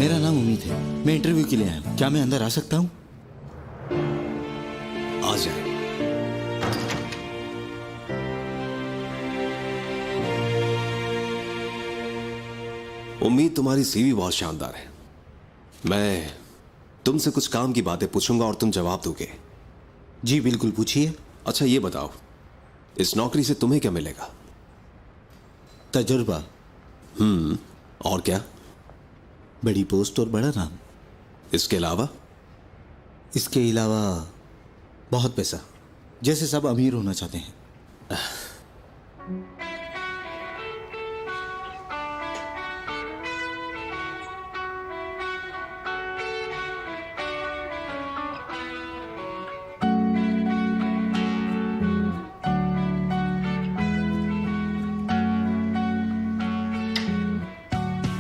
मेरा नाम उम्मीद है। मैं इंटरव्यू के लिए आया हूँ। क्या मैं अंदर आ सकता हूँ? आ जाए। उम्मीद, तुम्हारी सीवी बहुत शानदार है। मैं तुमसे कुछ काम की बातें पूछूंगा और तुम जवाब दोगे। जी बिल्कुल, पूछिए। अच्छा ये बताओ, इस नौकरी से तुम्हें क्या मिलेगा? तजुर्बा। और क्या? बड़ी पोस्ट और बड़ा नाम। इसके अलावा? इसके अलावा बहुत पैसा, जैसे सब अमीर होना चाहते हैं।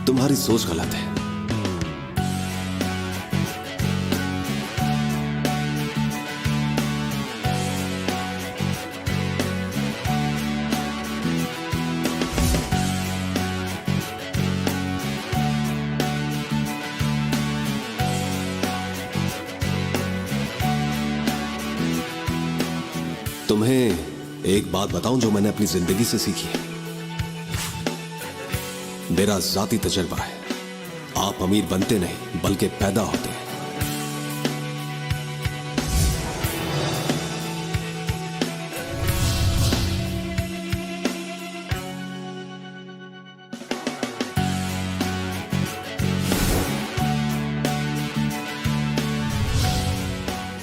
तुम्हारी सोच गलत है। तुम्हें एक बात बताऊं जो मैंने अपनी जिंदगी से सीखी है। मेरा जाती तजर्बा है, आप अमीर बनते नहीं बल्कि पैदा होते हैं।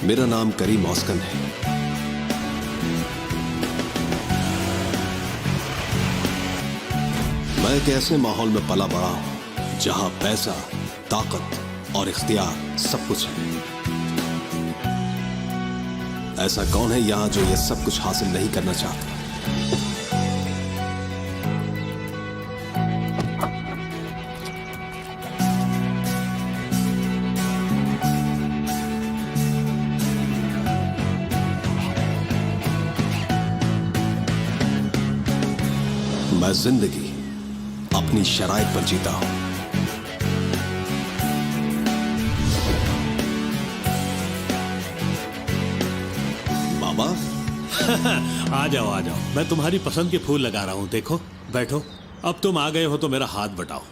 मेरा नाम करीम औस्कन है। मैं एक ऐसे माहौल में पला बड़ा हूं जहां पैसा, ताकत और इख्तियार सब कुछ है। ऐसा कौन है यहां जो ये सब कुछ हासिल नहीं करना चाहता? मैं जिंदगी अपनी शराइत पर जीता हूं। बाबा आ जाओ आ जाओ, मैं तुम्हारी पसंद के फूल लगा रहा हूं। देखो, बैठो। अब तुम आ गए हो तो मेरा हाथ बटाओ।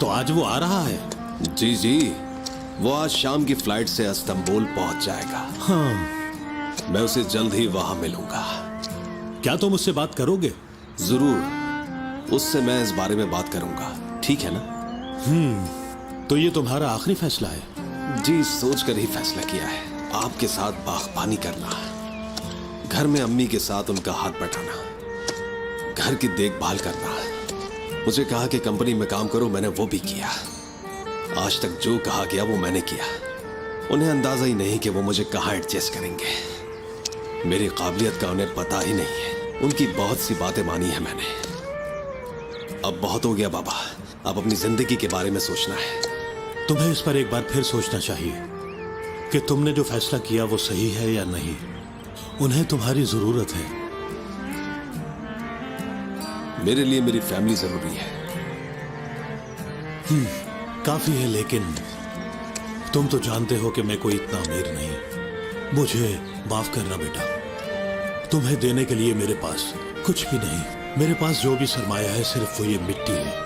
तो आज वो आ रहा है? जी जी, वो आज शाम की फ्लाइट से इस्तांबुल पहुंच जाएगा। हाँ, मैं उसे जल्द ही वहां मिलूंगा। क्या तुम उससे बात करोगे? जरूर, उससे मैं इस बारे में बात करूंगा। ठीक है ना? तो ये तुम्हारा आखिरी फैसला है? जी, सोचकर ही फैसला किया है। आपके साथ बागबानी करना, घर में अम्मी के साथ उनका हाथ बटाना, घर की देखभाल करना। मुझे कहा कि कंपनी में काम करो, मैंने वो भी किया। आज तक जो कहा गया वो मैंने किया। उन्हें अंदाजा ही नहीं कि वो मुझे कहाँ एडजस्ट करेंगे। मेरी काबिलियत का उन्हें पता ही नहीं है। उनकी बहुत सी बातें मानी है मैंने। अब बहुत हो गया बाबा, अब अपनी जिंदगी के बारे में सोचना है। तुम्हें इस पर एक बार फिर सोचना चाहिए कि तुमने जो फैसला किया वो सही है या नहीं। उन्हें तुम्हारी जरूरत है। मेरे लिए मेरी फैमिली जरूरी है। काफी है, लेकिन तुम तो जानते हो कि मैं कोई इतना अमीर नहीं। मुझे माफ करना बेटा, तुम्हें देने के लिए मेरे पास कुछ भी नहीं। मेरे पास जो भी सरमाया है सिर्फ वो ये मिट्टी है।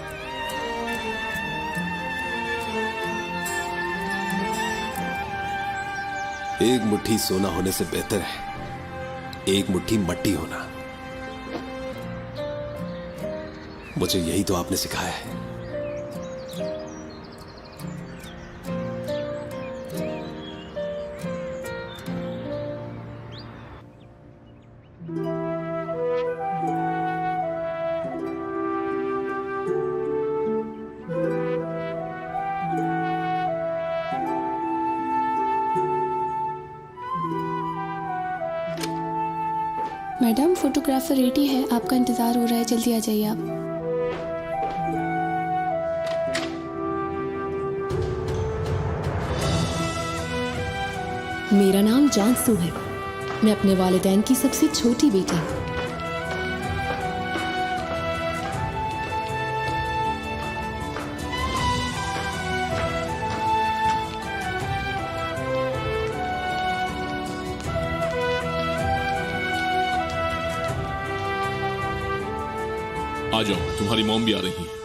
एक मुट्ठी सोना होने से बेहतर है एक मुट्ठी मट्टी होना। मुझे यही तो आपने सिखाया है। मैडम, फोटोग्राफर रेडी है, आपका इंतजार हो रहा है, जल्दी आ जाइए आप। मेरा नाम जानसू है। मैं अपने वालिदैन की सबसे छोटी बेटी हूँ। आ जाओ, तुम्हारी मॉम भी आ रही है।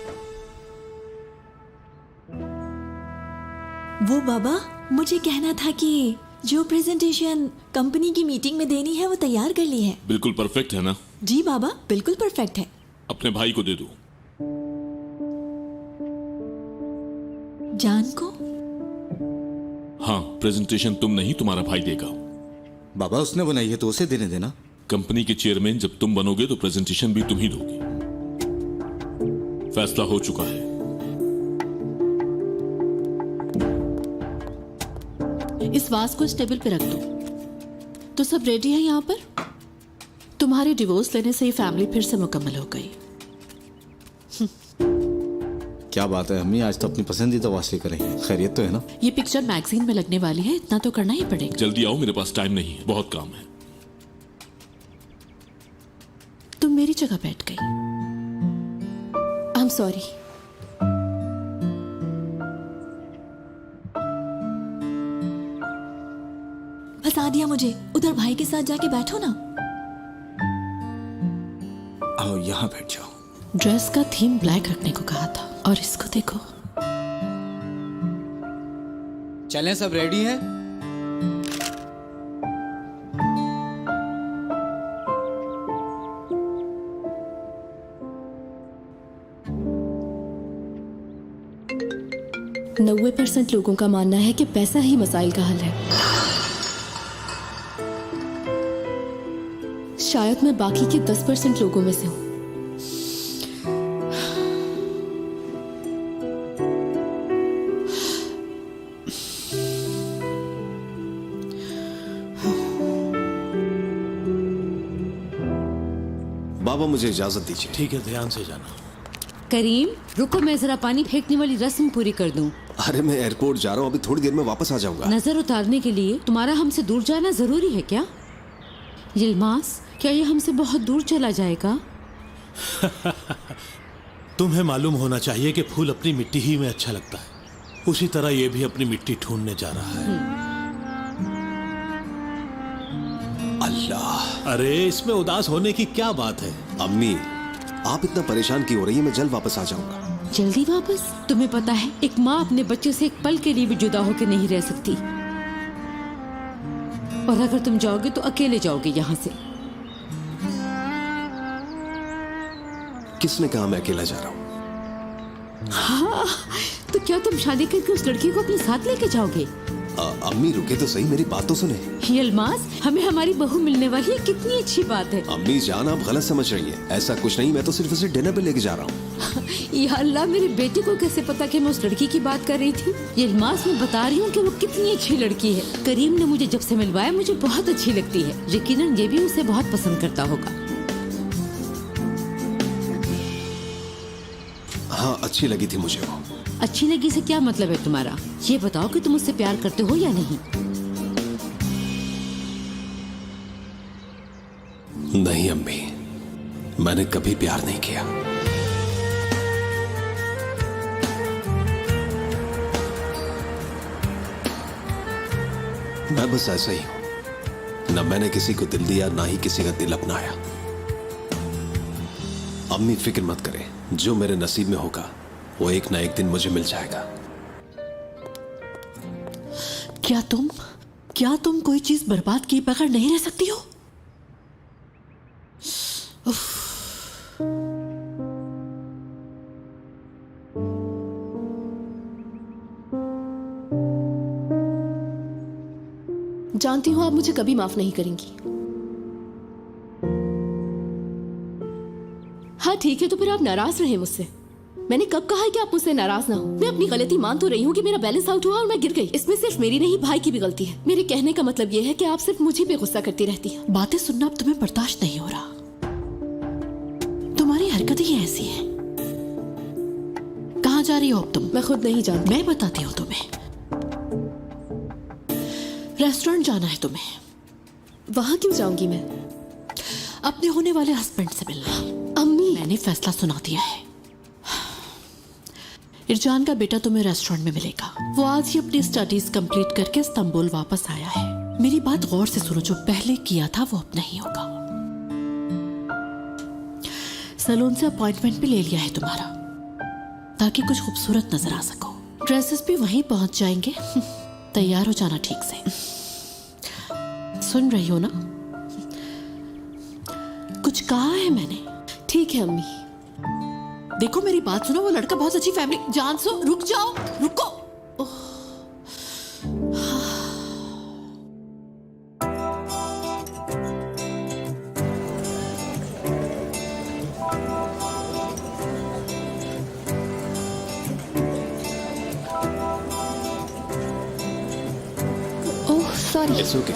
वो बाबा, मुझे कहना था कि जो प्रेजेंटेशन कंपनी की मीटिंग में देनी है वो तैयार कर ली है। बिल्कुल परफेक्ट है ना? जी बाबा, बिल्कुल परफेक्ट है। अपने भाई को दे दो। जान को? हाँ, प्रेजेंटेशन तुम नहीं, तुम्हारा भाई देगा। बाबा उसने बनाई है तो उसे देने देना। कंपनी के चेयरमैन जब तुम बनोगे तो प्रेजेंटेशन भी तुम ही दोगे। फैसला हो चुका है। इस वास को इस टेबल पे रख दो। तो सब रेडी है यहाँ पर? तुम्हारे डिवोर्स लेने से ये फैमिली फिर से मुकम्मल हो गई। क्या बात है अम्मी, आज तो अपनी पसंदीदा वास लेकर आई हैं। खैरियत तो है ना? ये पिक्चर मैगजीन में लगने वाली है, इतना तो करना ही पड़ेगा। जल्दी आओ, मेरे पास टाइम नहीं है, बहुत काम है। तुम मेरी जगह बैठ गई। I am sorry. फंसा दिया मुझे। उधर भाई के साथ जाके बैठो ना। आओ यहाँ बैठ जाओ। ड्रेस का थीम ब्लैक रखने को कहा था और इसको देखो। चलें, सब रेडी है? नब्बे % लोगों का मानना है कि पैसा ही मसाइल का हल है। शायद मैं बाकी के 10% लोगों में से हूं। बाबा मुझे इजाजत दीजिए। ठीक है, ध्यान से जाना। करीम रुको, मैं जरा पानी फेंकने वाली रस्म पूरी कर दूं। अरे मैं एयरपोर्ट जा रहा हूँ, अभी थोड़ी देर में वापस आ जाऊंगा। नजर उतारने के लिए तुम्हारा हमसे दूर जाना जरूरी है क्या? यिल्मास, क्या ये हमसे बहुत दूर चला जाएगा? तुम्हें मालूम होना चाहिए कि फूल अपनी मिट्टी ही में अच्छा लगता है, उसी तरह ये भी अपनी मिट्टी ढूंढने जा रहा है। अल्लाह। अरे इसमें उदास होने की क्या बात है? अम्मी, आप इतना परेशान क्यों हो रही है? मैं जल्द वापस आ जाऊंगा। जल्दी वापस? तुम्हें पता है एक माँ अपने बच्चे से एक पल के लिए भी जुदा होकर नहीं रह सकती, और अगर तुम जाओगे तो अकेले जाओगे यहाँ से। किसने कहा मैं अकेला जा रहा हूँ? हाँ, तो क्या तुम शादी करके उस लड़की को अपने साथ लेके जाओगे? अम्मी रुके तो सही, मेरी बात तो सुने। यिल्मास, हमें हमारी बहू मिलने वाली है, कितनी अच्छी बात है। अम्मी जान, आप गलत समझ रही हैं। ऐसा कुछ नहीं, मैं तो सिर्फ उसे डिनर पे लेके जा रहा हूँ। या अल्लाह, मेरे बेटे को कैसे पता कि मैं उस लड़की की बात कर रही थी? यिल्मास, मैं बता रही हूँ कि वो कितनी अच्छी लड़की है। करीम ने मुझे जब से मिलवाया मुझे बहुत अच्छी लगती है। यकीनन ये भी उसे बहुत पसंद करता होगा। हाँ, अच्छी लगी थी मुझे वो। अच्छी लगी से क्या मतलब है तुम्हारा? ये बताओ कि तुम उससे प्यार करते हो या नहीं? नहीं अम्मी, मैंने कभी प्यार नहीं किया। मैं बस ऐसा ही हूं। न मैंने किसी को दिल दिया, ना ही किसी का दिल अपनाया। अम्मी फिक्र मत करें, जो मेरे नसीब में होगा वो एक ना एक दिन मुझे मिल जाएगा। क्या तुम कोई चीज बर्बाद किए बगैर नहीं रह सकती हो? जानती हूं आप मुझे कभी माफ नहीं करेंगी। हाँ ठीक है, तो फिर आप नाराज रहे मुझसे। मैंने कब कहा है कि आप मुझसे नाराज ना हो? मैं अपनी गलती मान तो रही हूँ कि मेरा बैलेंस आउट हुआ और मैं गिर गई। इसमें सिर्फ मेरी नहीं भाई की भी गलती है। मेरे कहने का मतलब ये है कि आप सिर्फ मुझे पे गुस्सा करती रहती हैं। बातें सुनना अब तुम्हें बर्दाश्त नहीं हो रहा। तुम्हारी हरकतें ही ऐसी हैं। कहाँ जा रही हो अब तुम? मैं खुद नहीं जानती। मैं बताती हूँ तुम्हें। रेस्टोरेंट जाना है तुम्हें। वहां क्यों जाऊंगी मैं? अपने होने वाले हस्बैंड से मिलना। अम्मी, मैंने फैसला सुना दिया है। इरजान का बेटा तुम्हें रेस्टोरेंट में मिलेगा। वो आज ही अपनी स्टडीज कंप्लीट करके इस्तांबुल वापस आया है। मेरी बात गौर से सुनो, जो पहले किया था वो अब नहीं होगा। सैलून से अपॉइंटमेंट भी ले लिया है तुम्हारा, ताकि कुछ खूबसूरत नजर आ सको। ड्रेसेस भी वहीं पहुंच जाएंगे। तैयार हो जाना ठीक से। सुन रही हो ना? कुछ कहा है मैंने? ठीक है अम्मी। देखो मेरी बात सुनो, वो लड़का बहुत अच्छी फैमिली। जानसो, रुक जाओ, रुको। Oh sorry. It's okay.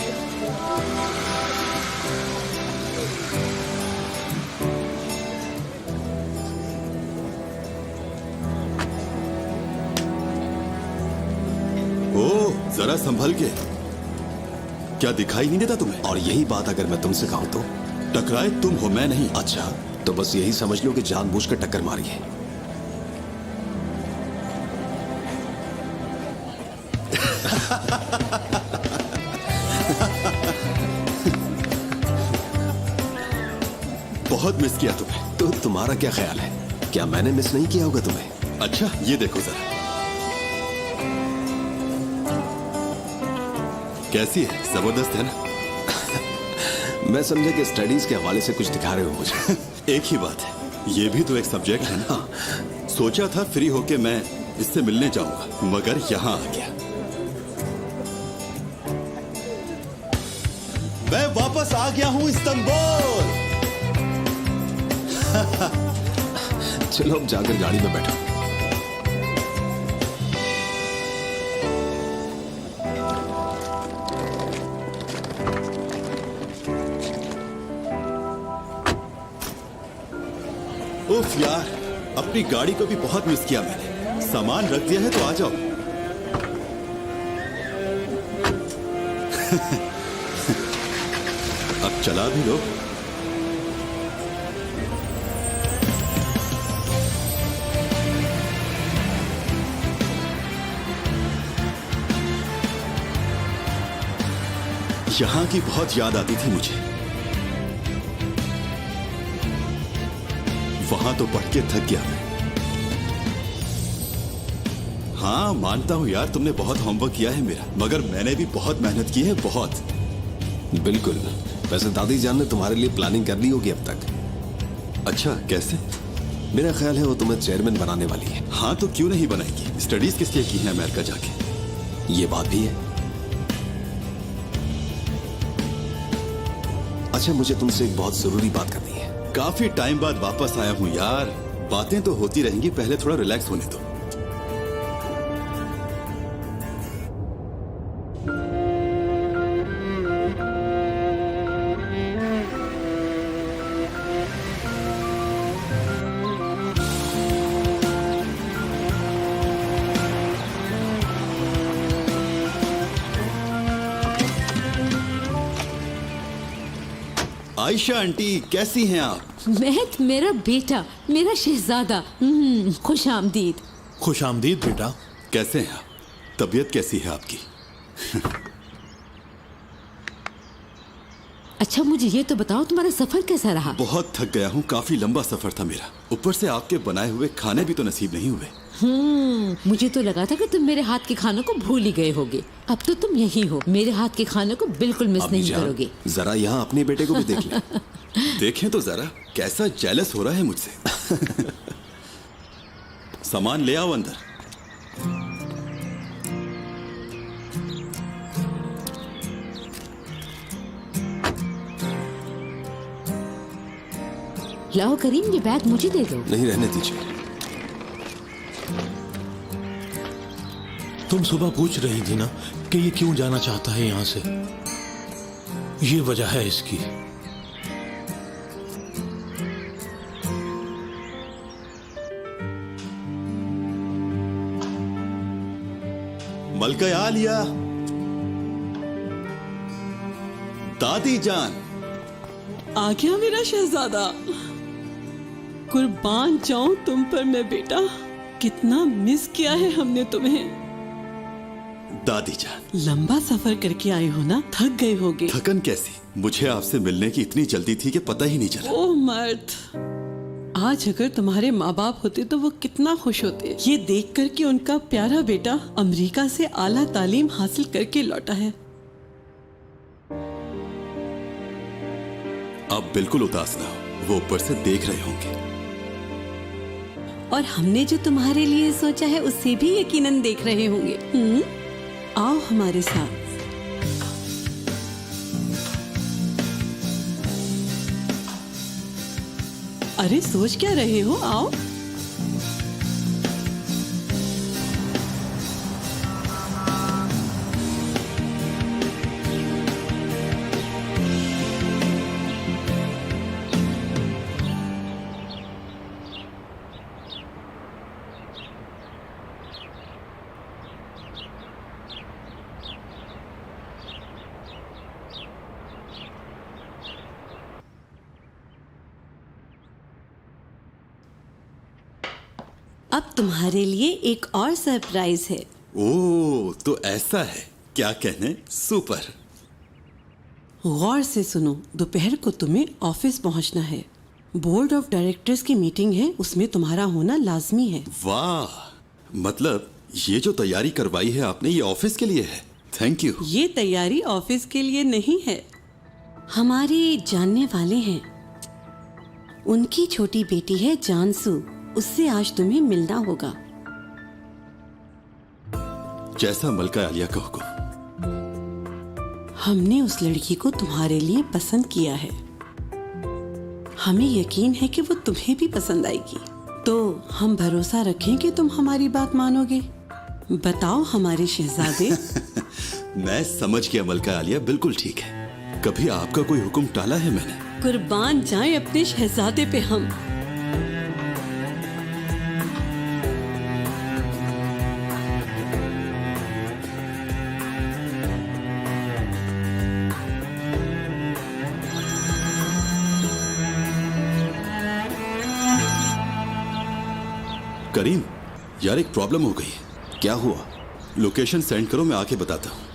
ओ, जरा संभल के। क्या दिखाई नहीं देता तुम्हें? और यही बात अगर मैं तुमसे कहूं तो? टकराए तुम हो, मैं नहीं। अच्छा, तो बस यही समझ लो कि जानबूझकर टक्कर मारी है। बहुत मिस किया तुम्हें। तो तुम्हारा क्या ख्याल है? क्या मैंने मिस नहीं किया होगा तुम्हें? अच्छा, ये देखो जरा। कैसी है? जबरदस्त है ना? मैं समझा कि स्टडीज के हवाले से कुछ दिखा रहे हो मुझे। एक ही बात है, ये भी तो एक सब्जेक्ट है ना। सोचा था फ्री होके मैं इससे मिलने जाऊंगा, मगर यहाँ आ गया। मैं वापस आ गया हूँ इस्तांबुल। चलो अब जाकर गाड़ी में बैठो। उफ यार, अपनी गाड़ी को भी बहुत मिस किया मैंने। सामान रख दिया है तो आ जाओ। अब चला भी लो। यहां की बहुत याद आती थी मुझे। वहां तो पढ़ के थक गया मैं। हाँ मानता हूं यार, तुमने बहुत होमवर्क किया है मेरा, मगर मैंने भी बहुत मेहनत की है, बहुत। बिल्कुल। वैसे दादी जान ने तुम्हारे लिए प्लानिंग कर ली होगी अब तक। अच्छा, कैसे? मेरा ख्याल है वो तुम्हें चेयरमैन बनाने वाली है। हाँ तो क्यों नहीं बनाएगी? स्टडीज किस लिए की है अमेरिका जाके? ये बात भी है। अच्छा, मुझे तुमसे एक बहुत जरूरी बात करनी है। काफी टाइम बाद वापस आया हूं यार। बातें तो होती रहेंगी, पहले थोड़ा रिलैक्स होने दो। आयशा आंटी, कैसी हैं आप? महक मेरा बेटा, मेरा शहजादा, खुश आमदीद। खुश आमदीद बेटा। कैसे हैं आप? तबीयत कैसी है आपकी? अच्छा मुझे ये तो बताओ तुम्हारा सफर कैसा रहा? बहुत थक गया हूँ, काफी लंबा सफर था मेरा। ऊपर से आपके बनाए हुए खाने भी तो नसीब नहीं हुए। मुझे तो लगा था कि तुम मेरे हाथ के खानों को भूल ही गए होगे। अब तो तुम यही हो, मेरे हाथ के खानों को बिल्कुल मिस अम्मी नहीं जान, करोगे। जरा यहाँ अपने बेटे को भी देख ले। देखें तो जरा, कैसा जेलस हो रहा है मुझसे। सामान ले आओ अंदर। लाओ करीम, ये बैग मुझे दे दो। नहीं, रहने दीजिए। तुम सुबह पूछ रही थी ना कि ये क्यों जाना चाहता है यहां से। ये वजह है इसकी। मलका आलिया, दादी जान। आ गया मेरा शहजादा। कुर्बान जाऊं तुम पर मैं बेटा, कितना मिस किया है हमने तुम्हें। दादी जान, लंबा सफर करके आए हो ना, थक गए होगे। थकन कैसी, मुझे आपसे मिलने की इतनी जल्दी थी कि पता ही नहीं चला। ओह मर्द, आज अगर तुम्हारे माँ बाप होते तो वो कितना खुश होते ये देखकर कि उनका प्यारा बेटा अमेरिका से आला तालीम हासिल करके लौटा है। आप बिल्कुल उदास ना हो, वो ऊपर से देख रहे होंगे। और हमने जो तुम्हारे लिए सोचा है उससे भी यकीनन देख रहे होंगे। आओ हमारे साथ। अरे सोच क्या रहे हो, आओ। अब तुम्हारे लिए एक और सरप्राइज है। ओह, तो ऐसा है, क्या कहने, सुपर। गौर से सुनो, दोपहर को तुम्हें ऑफिस पहुंचना है। बोर्ड ऑफ डायरेक्टर्स की मीटिंग है, उसमें तुम्हारा होना लाजमी है। वाह, मतलब ये जो तैयारी करवाई है आपने, ये ऑफिस के लिए है। Thank you. ये तैयारी ऑफिस के लिए नहीं है, हमारे जानने वाले हैं। उनकी छोटी बेटी है जानसू, उससे आज तुम्हें मिलना होगा। जैसा मलका आलिया का हुक्म। हमने उस लड़की को तुम्हारे लिए पसंद किया है। हमें यकीन है कि वो तुम्हें भी पसंद आएगी, तो हम भरोसा रखें कि तुम हमारी बात मानोगे। बताओ हमारे शहजादे। मैं समझ गया मलका आलिया, बिल्कुल ठीक है। कभी आपका कोई हुक्म टाला है मैंने? कुर्बान जाएं अपने शहजादे पे हम। करीम, यार एक प्रॉब्लम हो गई है। क्या हुआ? लोकेशन सेंड करो, मैं आके बताता हूँ।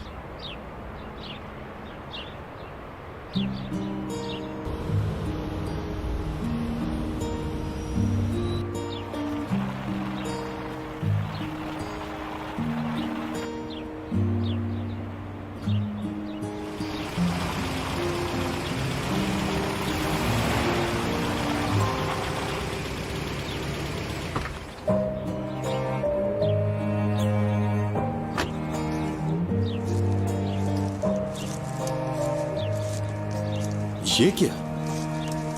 ये क्या?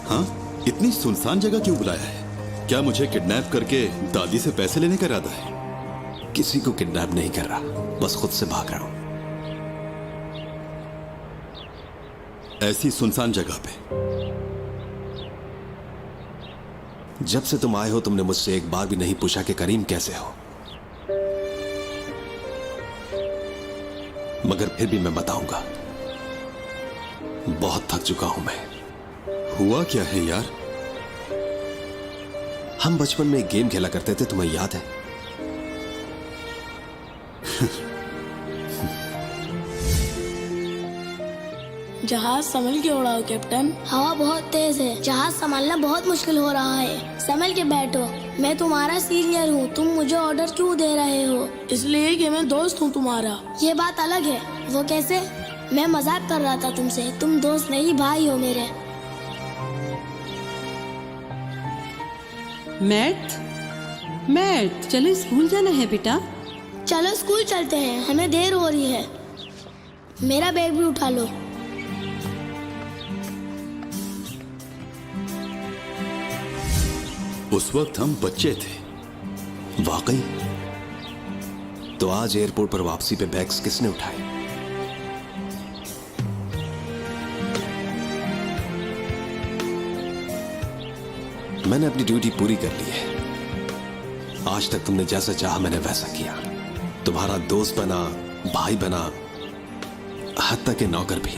हाँ, इतनी सुनसान जगह क्यों बुलाया है? क्या मुझे किडनैप करके दादी से पैसे लेने का इरादा है? किसी को किडनैप नहीं कर रहा, बस खुद से भाग रहा हूं। ऐसी सुनसान जगह पे? जब से तुम आए हो तुमने मुझसे एक बार भी नहीं पूछा कि करीम कैसे हो। मगर फिर भी मैं बताऊंगा, बहुत थक चुका हूं मैं। हुआ क्या है यार? हम बचपन में एक गेम खेला करते थे, तुम्हें याद है? जहाज संभल के उड़ाओ कैप्टन। हवा बहुत तेज है, जहाज संभालना बहुत मुश्किल हो रहा है। संभल के बैठो, मैं तुम्हारा सीनियर हूँ, तुम मुझे ऑर्डर क्यों दे रहे हो? इसलिए कि मैं दोस्त हूँ तुम्हारा। ये बात अलग है। वो कैसे? मैं मजाक कर रहा था तुमसे, तुम दोस्त नहीं भाई हो मेरे। मैट, चलो स्कूल जाना है बेटा। चलो स्कूल चलते हैं, हमें देर हो रही है। मेरा बैग भी उठा लो। उस वक्त हम बच्चे थे। वाकई? तो आज एयरपोर्ट पर वापसी पे बैग्स किसने उठाए? मैंने अपनी ड्यूटी पूरी कर ली है। आज तक तुमने जैसा चाहा मैंने वैसा किया। तुम्हारा दोस्त बना, भाई बना, हत्ता के नौकर भी।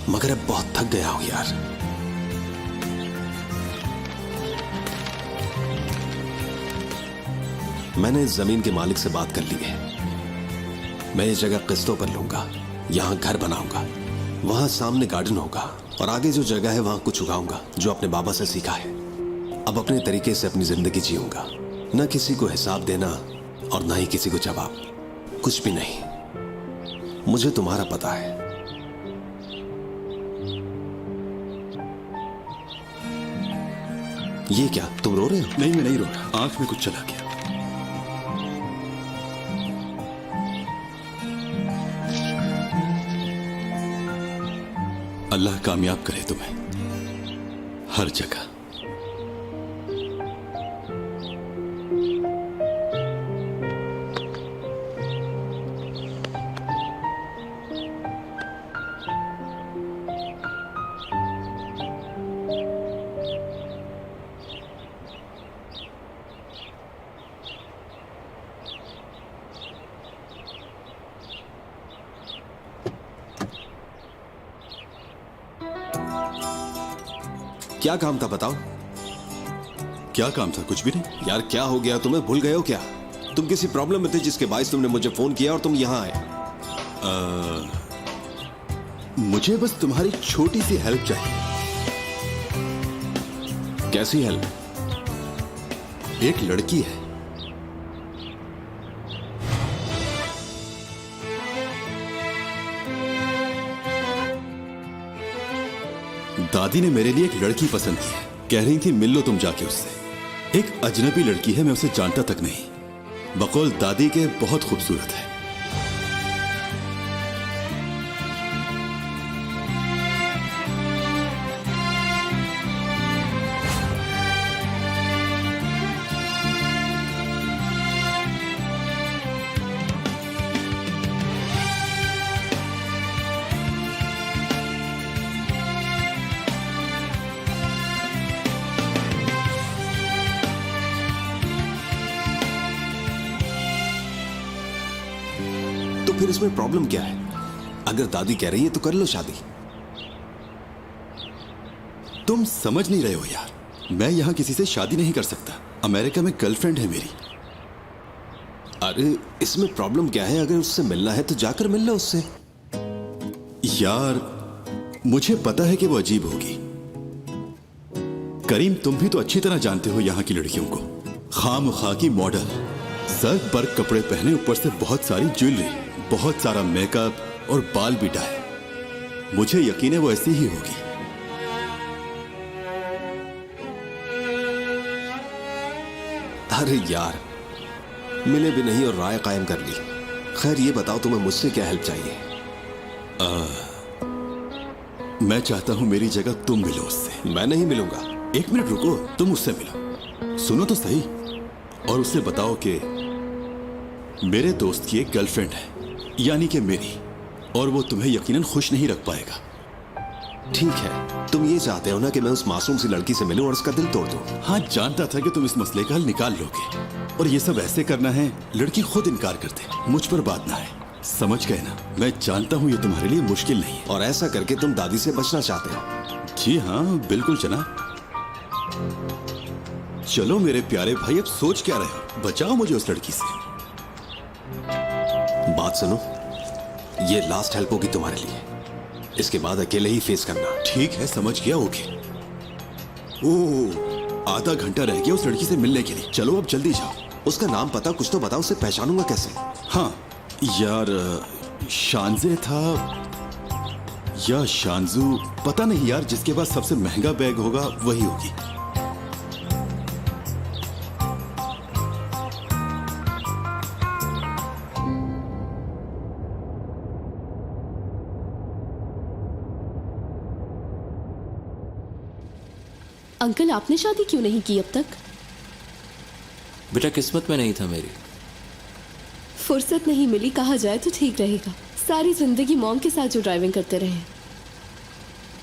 मगर अब बहुत थक गया हूं यार। मैंने इस जमीन के मालिक से बात कर ली है। मैं ये जगह किस्तों पर लूंगा, यहां घर बनाऊंगा, वहां सामने गार्डन होगा और आगे जो जगह है वहां कुछ उगाऊंगा जो अपने बाबा से सीखा है। अब अपने तरीके से अपनी जिंदगी जीऊंगा, ना किसी को हिसाब देना और ना ही किसी को जवाब, कुछ भी नहीं। मुझे तुम्हारा पता है। ये क्या, तुम रो रहे हो? नहीं, मैं नहीं रो रहा, आंख में कुछ चला गया। अल्लाह कामयाब करे तुम्हें हर जगह। क्या काम था बताओ? क्या काम था? कुछ भी नहीं। यार क्या हो गया तुम्हें, भूल गए हो क्या? तुम किसी प्रॉब्लम में थे जिसके बायस तुमने मुझे फोन किया और तुम यहां आए। मुझे बस तुम्हारी छोटी सी हेल्प चाहिए। कैसी हेल्प? एक लड़की है, दादी ने मेरे लिए एक लड़की पसंद की है। कह रही थी मिल लो तुम जाके उससे। एक अजनबी लड़की है, मैं उसे जानता तक नहीं। बकौल दादी के बहुत खूबसूरत है। तो फिर इसमें प्रॉब्लम क्या है? अगर दादी कह रही है तो कर लो शादी। तुम समझ नहीं रहे हो यार, मैं यहां किसी से शादी नहीं कर सकता। अमेरिका में गर्लफ्रेंड है मेरी। अरे इसमें प्रॉब्लम क्या है? अगर उससे मिलना है तो जाकर मिल लो उससे। यार मुझे पता है कि वो अजीब होगी। करीम, तुम भी तो अच्छी तरह जानते हो यहाँ की लड़कियों को। खामखा की मॉडल, सर पर कपड़े पहने, ऊपर से बहुत सारी ज्वेलरी, बहुत सारा मेकअप और बाल भी डाए। मुझे यकीन है वो ऐसी ही होगी। अरे यार, मिले भी नहीं और राय कायम कर ली। खैर ये बताओ तुम्हें मुझसे क्या हेल्प चाहिए? मैं चाहता हूं मेरी जगह तुम मिलो उससे। मैं नहीं मिलूंगा। एक मिनट रुको, तुम उससे मिलो, सुनो तो सही, और उससे बताओ कि मेरे दोस्त की एक गर्लफ्रेंड है, यानी कि मेरी, और वो तुम्हें यकीनन खुश नहीं रख पाएगा। ठीक है, तुम ये चाहते हो ना कि मैं उस मासूम सी लड़की से मिलूं और उसका दिल तोड़ दूं? हाँ, जानता था कि तुम इस मसले का हल निकाल लोगे, और ये सब ऐसे करना है लड़की खुद इनकार कर दे, मुझ पर बात ना है। समझ गए ना? मैं जानता हूँ ये तुम्हारे लिए मुश्किल नहीं है। और ऐसा करके तुम दादी से बचना चाहते हो? जी हाँ, बिल्कुल जनाब। चलो मेरे प्यारे भाई, अब सोच क्या रहे हो? बचाओ मुझे उस लड़की से। बात सुनो, ये लास्ट हेल्प होगी तुम्हारे लिए। इसके बाद अकेले ही फेस करना। ठीक है, समझ गया, ओके। ओह, आधा घंटा रह गया उस लड़की से मिलने के लिए। चलो अब जल्दी जाओ। उसका नाम पता कुछ तो बताओ, उसे पहचानूंगा कैसे? हाँ यार, शानजे था या शानजू, पता नहीं यार। जिसके पास सबसे महंगा बैग होगा वही होगी। अंकल, आपने शादी क्यों नहीं की अब तक? बेटा किस्मत में नहीं था मेरी। फुर्सत नहीं मिली कहा जाए तो ठीक रहेगा। सारी जिंदगी मॉम के साथ जो ड्राइविंग करते रहे।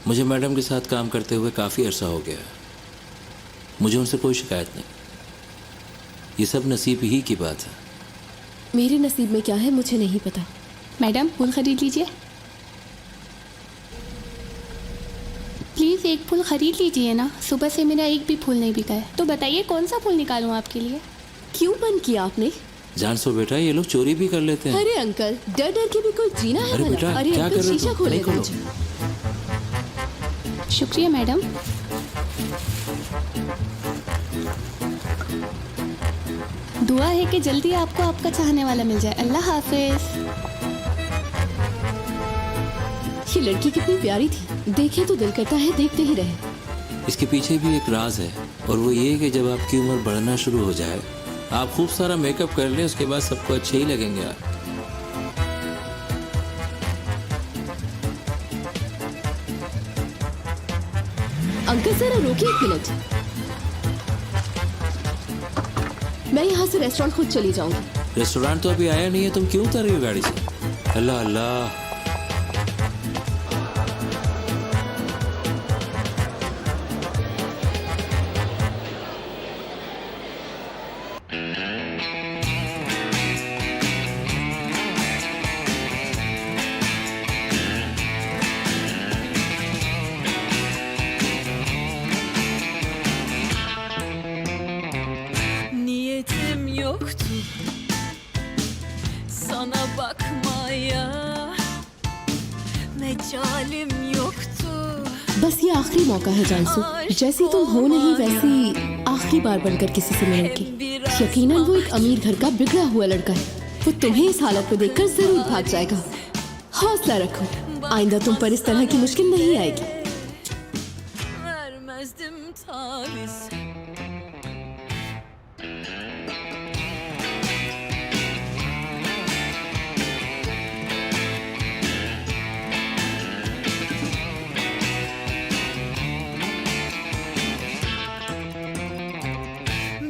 मुझे मैडम के साथ काम करते हुए काफ़ी अरसा हो गया। मुझे उनसे कोई शिकायत नहीं। ये सब नसीब ही की बात है। मेरे नसीब में क्या है मुझे नहीं पता। मैडम, फूल खरीद लीजिए प्लीज़। एक फूल खरीद लीजिए ना, सुबह से मेरा एक भी फूल नहीं बिका है। तो बताइए कौन सा फूल निकालूं आपके लिए? क्यों बंद किया आपने? जान सो बेटा, ये लोग चोरी भी कर लेते हैं। अरे अंकल, डर डर के भी कोई जीना है? अरे बेटा, अरे क्या अंकल, कर रहे हो शीशा तुम? खोले नहीं खोलो। दीजिए। शुक्रिया मैडम। दुआ है कि जल्दी आपको आपका चाहने वाला मिल जाए। अल्लाह हाफिज। ये लड़की कितनी प्यारी थी, देखे तो दिल करता है देखते ही रहे। इसके पीछे भी एक राज है, और वो ये कि जब आपकी उम्र बढ़ना शुरू हो जाए, आप खूब सारा मेकअप कर लें, उसके बाद सबको अच्छे ही लगेंगे आप। अंकल जरा रोकिए 1 मिनट, मैं यहाँ से रेस्टोरेंट खुद चली जाऊंगी। रेस्टोरेंट तो अभी आया नहीं है, तुम क्यों उतर रही हो गाड़ी से? अल्लाह अल्लाह। Niyetim yoktu sana bakmaya, mecalim yoktu. बस ये आखिरी मौका है जानसू, जैसी तुम हो नहीं वैसी आखिरी बार बनकर किसी से मिलोगी। यकीनन वो एक अमीर घर का बिगड़ा हुआ लड़का है, वो तुम्हें इस हालत में देखकर जरूर भाग जाएगा। हौसला रखो, आइंदा तुम पर इस तरह की मुश्किल नहीं आएगी। Vermezdim taviz.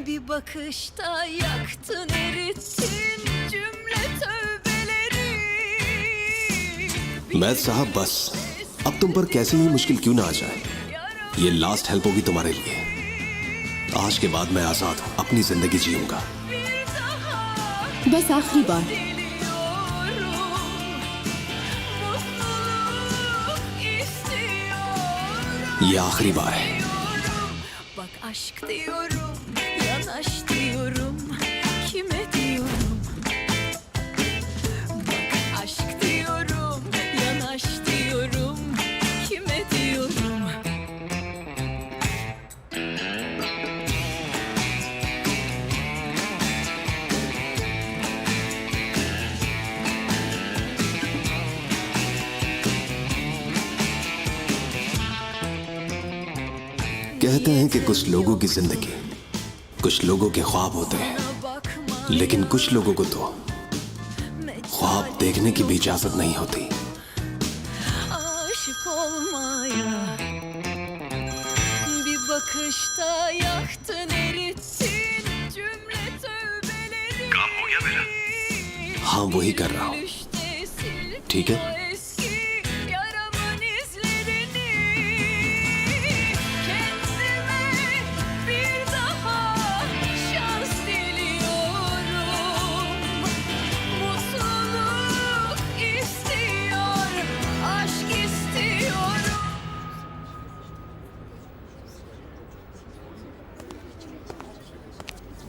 Bir bakışta yaktın, erittin cümle tövbeleri. मैद साहब बस, अब तुम पर कैसी ही मुश्किल क्यों ना आ जाए। ये लास्ट हेल्प होगी तुम्हारे लिए। आज के बाद मैं आजाद हूँ, अपनी जिंदगी जीऊंगा। बस आखिरी बार। ये आखिरी बार है। Bak aşk diyorum, yanaş diyorum, kime diyorum? Bak aşk diyorum, yanaş diyorum, kime diyorum? कहते हैं कि कुछ लोगों की जिंदगी कुछ लोगों के ख्वाब होते हैं, लेकिन कुछ लोगों को तो ख्वाब देखने की भी इजाजत नहीं होती। Aşık olmaya, bir bakışta yaktın, erittin cümle tövbeleri. काम हो गया मेरा? हाँ वही कर रहा हूँ। ठीक है। Eski yaramın izlerini, kendime bir daha şans diliyorum. Mutluluk istiyor, aşk istiyorum.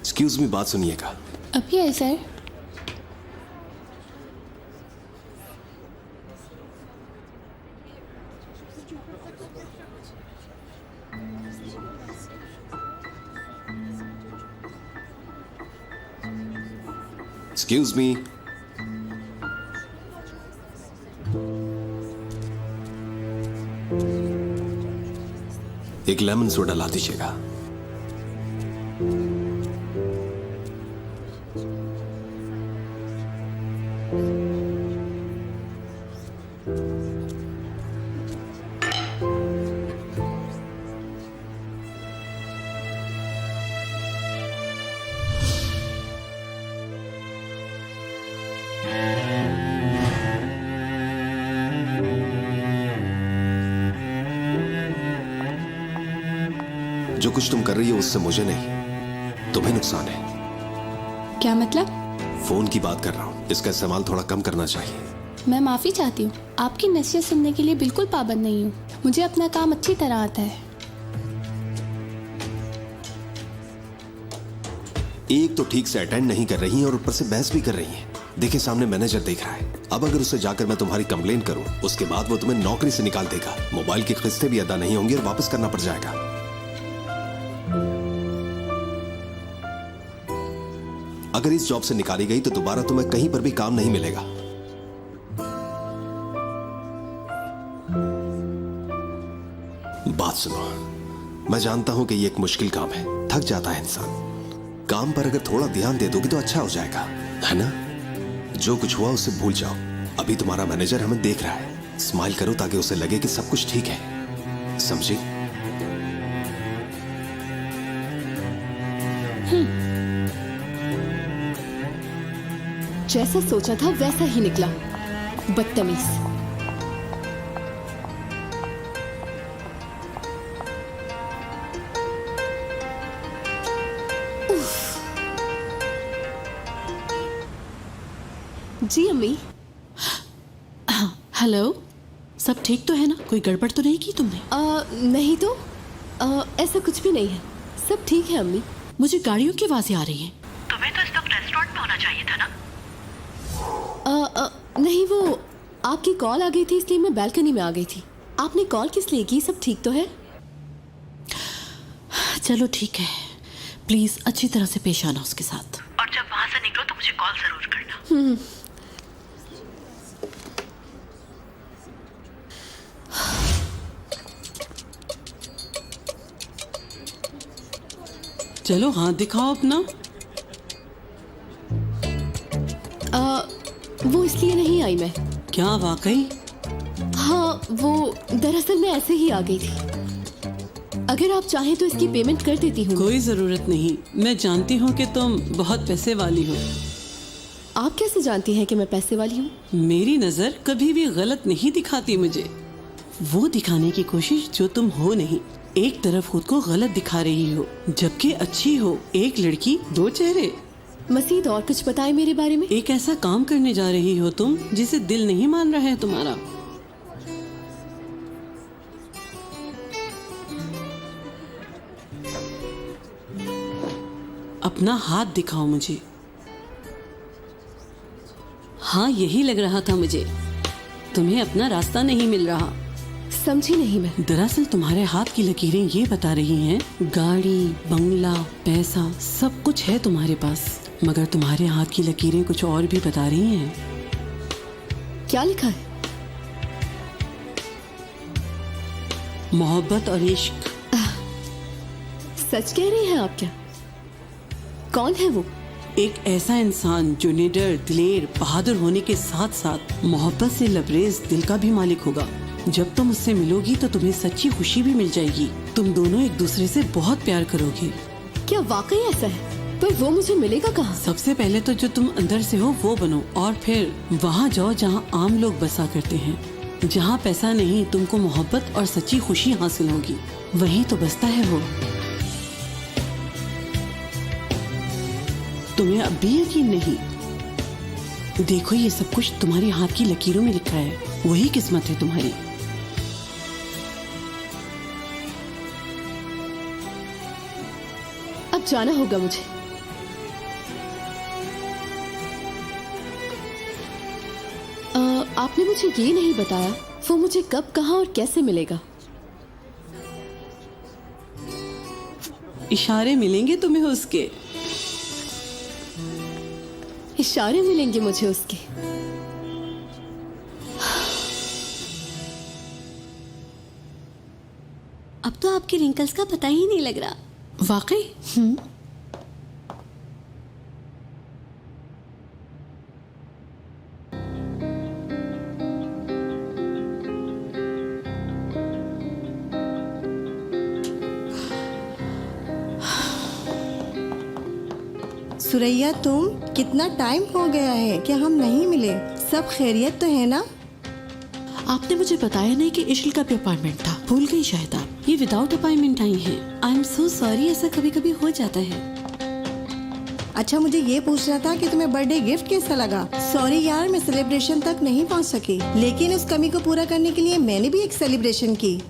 Excuse me, बात सुनिएगा। अभी है सर। Excuse me. एक लेमन सोडा ला दीजिएगा। जो कुछ तुम कर रही हो उससे मुझे नहीं, तुम्हें नुकसान है। क्या मतलब? फोन की बात कर रहा हूँ, इसका इस्तेमाल थोड़ा कम करना चाहिए। मैं माफ़ी चाहती हूँ, आपकी नसीहत सुनने के लिए बिल्कुल पाबंद नहीं हूँ। मुझे अपना काम अच्छी तरह आता है। एक तो ठीक से अटेंड नहीं कर रही हैं और ऊपर से बहस भी कर रही हैं। देखिए सामने मैनेजर देख रहा है। अब अगर उससे जाकर मैं तुम्हारी कंप्लेन करूं, उसके बाद वो तुम्हें नौकरी से निकाल देगा, मोबाइल की किस्तें भी अदा नहीं होंगी और वापस करना पड़ जाएगा। अगर इस जॉब से निकाली गई तो दोबारा तुम्हें कहीं पर भी काम नहीं मिलेगा। बात सुनो, मैं जानता हूं कि ये एक मुश्किल काम है, थक जाता है इंसान। काम पर अगर थोड़ा ध्यान दे दोगी तो अच्छा हो जाएगा, है ना? जो कुछ हुआ उसे भूल जाओ। अभी तुम्हारा मैनेजर हमें देख रहा है। स्माइल करो ताकि उसे लगे कि सब कुछ ठीक है, समझी? जैसा सोचा था वैसा ही निकला, बदतमीज। जी अम्मी। हेलो, सब ठीक तो है ना? कोई गड़बड़ तो नहीं की तुमने? नहीं तो ऐसा कुछ भी नहीं है, सब ठीक है अम्मी। मुझे गाड़ियों की आवाजें आ रही हैं। तुम्हें तो इस वक्त रेस्टोरेंट में होना चाहिए था ना? नहीं, वो आपकी कॉल आ गई थी इसलिए मैं बालकनी में आ गई थी। आपने कॉल किस लिए की? सब ठीक तो है? चलो ठीक है, प्लीज अच्छी तरह से पेश आना उसके साथ। और जब वहां से निकलो तो मुझे कॉल जरूर करना। चलो हाथ दिखाओ अपना। वो इसलिए नहीं आई मैं। क्या वाकई? हाँ, वो दरअसल मैं ऐसे ही आ गई थी। अगर आप चाहें तो इसकी पेमेंट कर देती हूँ। कोई जरूरत नहीं, मैं जानती हूँ कि तुम बहुत पैसे वाली हो। आप कैसे जानती हैं कि मैं पैसे वाली हूँ? मेरी नजर कभी भी गलत नहीं दिखाती मुझे। वो दिखाने की कोशिश जो तुम हो नहीं। एक तरफ खुद को गलत दिखा रही हो जबकि अच्छी हो। एक लड़की दो चेहरे। मजीद और कुछ बताएं मेरे बारे में। एक ऐसा काम करने जा रही हो तुम जिसे दिल नहीं मान रहा है तुम्हारा। अपना हाथ दिखाओ मुझे। हाँ, यही लग रहा था मुझे। तुम्हें अपना रास्ता नहीं मिल रहा। समझी नहीं मैं। दरअसल तुम्हारे हाथ की लकीरें ये बता रही हैं, गाड़ी, बंगला, पैसा सब कुछ है तुम्हारे पास, मगर तुम्हारे हाथ की लकीरें कुछ और भी बता रही हैं। क्या लिखा है? मोहब्बत और इश्क। सच कह रही हैं आप क्या? कौन है वो? एक ऐसा इंसान जो निडर, दिलेर, बहादुर होने के साथ साथ मोहब्बत से लबरेज दिल का भी मालिक होगा। जब तुम उससे मिलोगी तो तुम्हें सच्ची खुशी भी मिल जाएगी। तुम दोनों एक दूसरे से बहुत प्यार करोगे। क्या वाकई ऐसा है? पर वो मुझे मिलेगा कहाँ? सबसे पहले तो जो तुम अंदर से हो वो बनो, और फिर वहाँ जाओ जहाँ आम लोग बसा करते हैं, जहाँ पैसा नहीं, तुमको मोहब्बत और सच्ची खुशी हासिल होगी। वही तो बसता है वो। तुम्हें अब भी यकीन नहीं? देखो, ये सब कुछ तुम्हारी हाथ की लकीरों में लिखा है। वही किस्मत है तुम्हारी। अब जाना होगा मुझे। आपने मुझे ये नहीं बताया वो मुझे कब, कहाँ और कैसे मिलेगा? इशारे मिलेंगे तुम्हें उसके। इशारे मिलेंगे मुझे उसके। अब तो आपके रिंकल्स का पता ही नहीं लग रहा। वाकई? सुरैया, तुम कितना टाइम हो गया है कि हम नहीं मिले। सब खैरियत तो है ना? आपने मुझे बताया नहीं कि इशल का भी अपॉइंटमेंट था। भूल गई शायद आप। ये विदाउट अपॉइंटमेंट आई हैं। आई एम सो सॉरी, ऐसा कभी कभी हो जाता है। अच्छा, मुझे ये पूछना था कि तुम्हें बर्थडे गिफ्ट कैसा लगा? सॉरी यार, मैं सेलिब्रेशन तक नहीं पहुंच सकी, लेकिन उस कमी को पूरा करने के लिए मैंने भी एक सेलिब्रेशन की।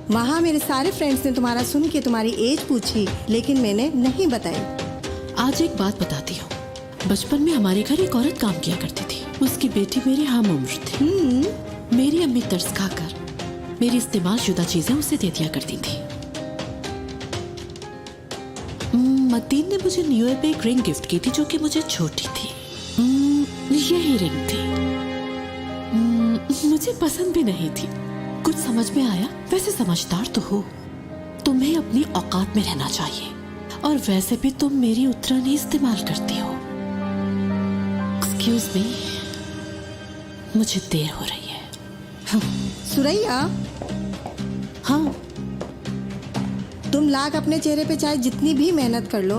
वहाँ मेरे सारे फ्रेंड्स ने तुम्हारा सुन के तुम्हारी एज पूछी, लेकिन मैंने नहीं बताई। आज एक बात बताती हूँ। बचपन में हमारे घर एक औरत काम किया करती थी। उसकी बेटी मेरी हम उम्र थी। मेरी अम्मी तरस खाकर मेरी इस्तेमाल शुदा चीजें उसे दे दिया करती थी। मतीन ने मुझे न्यू ईयर पे एक रिंग गिफ्ट की थी जो कि मुझे छोटी थी। यही रिंग थी। मुझे पसंद भी नहीं थी। कुछ समझ में आया, वैसे समझदार तो हो, तुम्हें अपनी औकात में रहना चाहिए। और वैसे भी तुम मेरी उतरानी इस्तेमाल करती हो। एक्सक्यूज मी, मुझे देर हो रही है। हाँ। सुरैया, हाँ, तुम लाख अपने चेहरे पे चाहे जितनी भी मेहनत कर लो,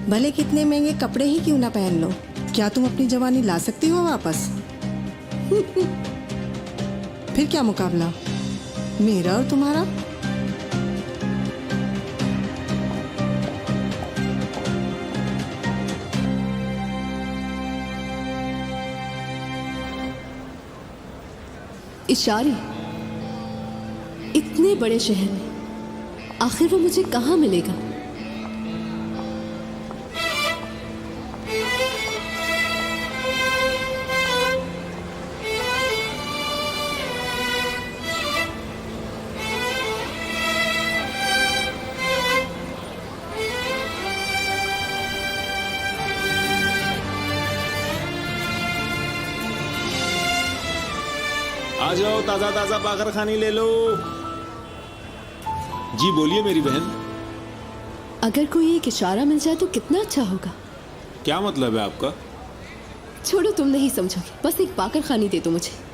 भले कितने महंगे कपड़े ही क्यों ना पहन लो, क्या तुम अपनी जवानी ला सकती हो वापस? फिर क्या मुकाबला मेरा और तुम्हारा? इशारे इतने बड़े शहर में, आखिर वो मुझे कहाँ मिलेगा? आ जाओ, ताजा ताजा पाकर खानी ले लो। जी बोलिए मेरी बहन। अगर कोई एक इशारा मिल जाए तो कितना अच्छा होगा। क्या मतलब है आपका? छोड़ो, तुम नहीं समझोगे। बस एक पाकर खानी दे दो मुझे।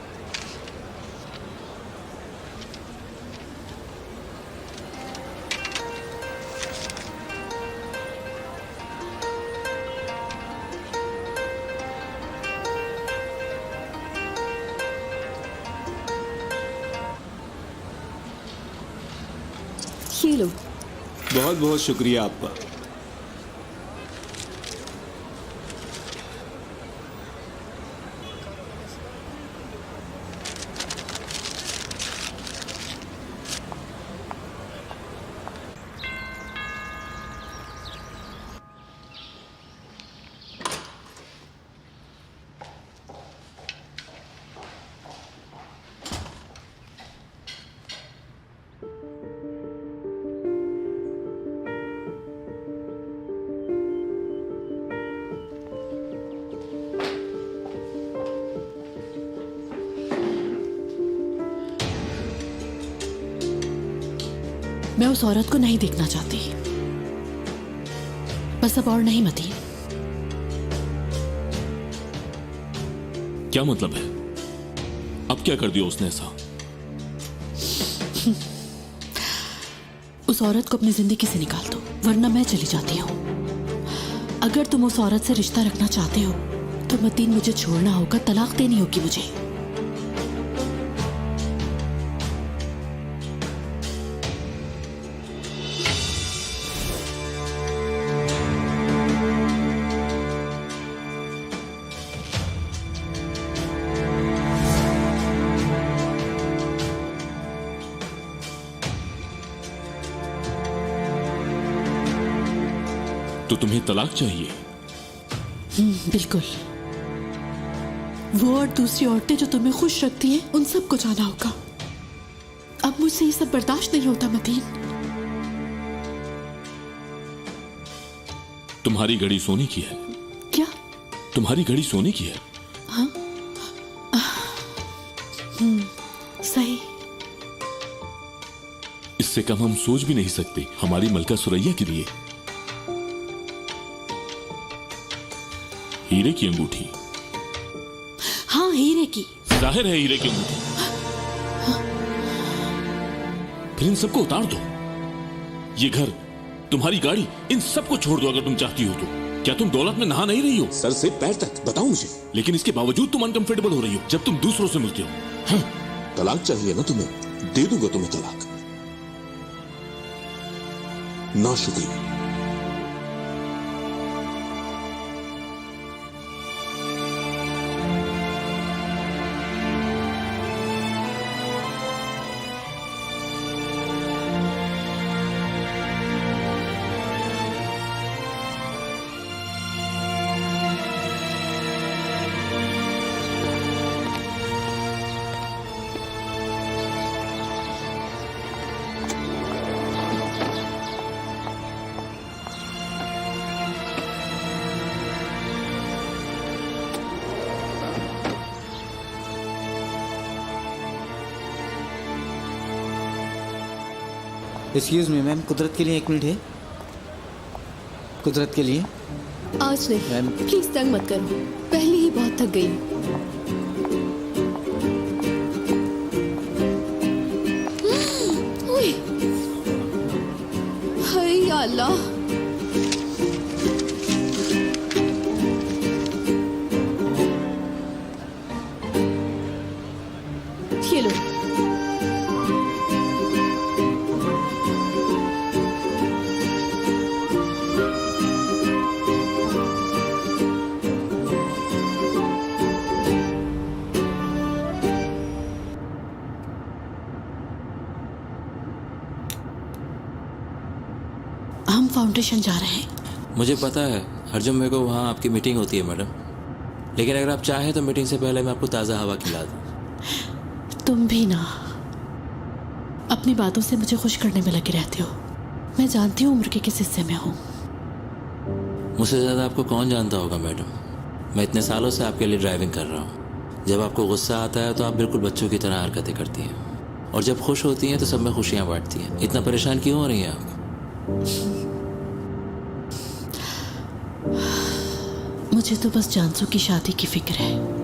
ये लो। बहुत बहुत शुक्रिया आपका। मैं उस औरत को नहीं देखना चाहती। बस अब और नहीं मती। क्या मतलब है? अब क्या कर दिया उसने ऐसा? उस औरत को अपनी जिंदगी से निकाल दो, वरना मैं चली जाती हूँ। अगर तुम उस औरत से रिश्ता रखना चाहते हो तो मतीन, मुझे छोड़ना होगा, तलाक देनी होगी मुझे। तो तुम्हें तलाक चाहिए? बिल्कुल। वो और दूसरी औरतें जो तुम्हें खुश रखती हैं, उन सबको जाना होगा। अब मुझसे ये सब बर्दाश्त नहीं होता मतीन। तुम्हारी घड़ी सोने की है। क्या? तुम्हारी घड़ी सोने की है। हाँ? सही। इससे कम हम सोच भी नहीं सकते हमारी मलका सुरैया के लिए। हीरे की अंगूठी। हाँ, हीरे की। जाहिर है हीरे की अंगूठी। फिर इन सबको उतार दो। ये घर, तुम्हारी गाड़ी, इन सबको छोड़ दो अगर तुम चाहती हो तो। क्या तुम दौलत में नहा नहीं रही हो? सर से पैर तक, बताओ मुझे। लेकिन इसके बावजूद तुम अनकंफर्टेबल हो रही हो जब तुम दूसरों से मिलते हो। हाँ? तलाक चाहिए ना तुम्हें? दे दूंगा तुम्हें तलाक। ना शुक्रिया। एक्सक्यूज मी मैम, कुदरत के लिए 1 मिनट है? कुदरत के लिए आज नहीं मैम। प्लीज तंग मत करो, पहले ही बहुत थक गई हूँ। ओए, हाय या अल्लाह। ये लो। हम फाउंडेशन जा रहे हैं। मुझे पता है हर जुम्मे को वहाँ आपकी मीटिंग होती है मैडम, लेकिन अगर आप चाहें तो मीटिंग से पहले मैं आपको ताज़ा हवा खिला दूँ। तुम भी ना अपनी बातों से मुझे खुश करने में लगे रहते हो। मैं जानती हूँ उम्र के किस हिस्से में हूँ। मुझसे ज़्यादा आपको कौन जानता होगा मैडम। मैं इतने सालों से आपके लिए ड्राइविंग कर रहा हूँ। जब आपको गुस्सा आता है तो आप बिल्कुल बच्चों की तरह हरकतें करती हैं, और जब खुश होती हैं तो सब में खुशियाँ बांटती हैं। इतना परेशान क्यों हो रही हैं आप? मुझे तो बस जानसू की शादी की फिक्र है।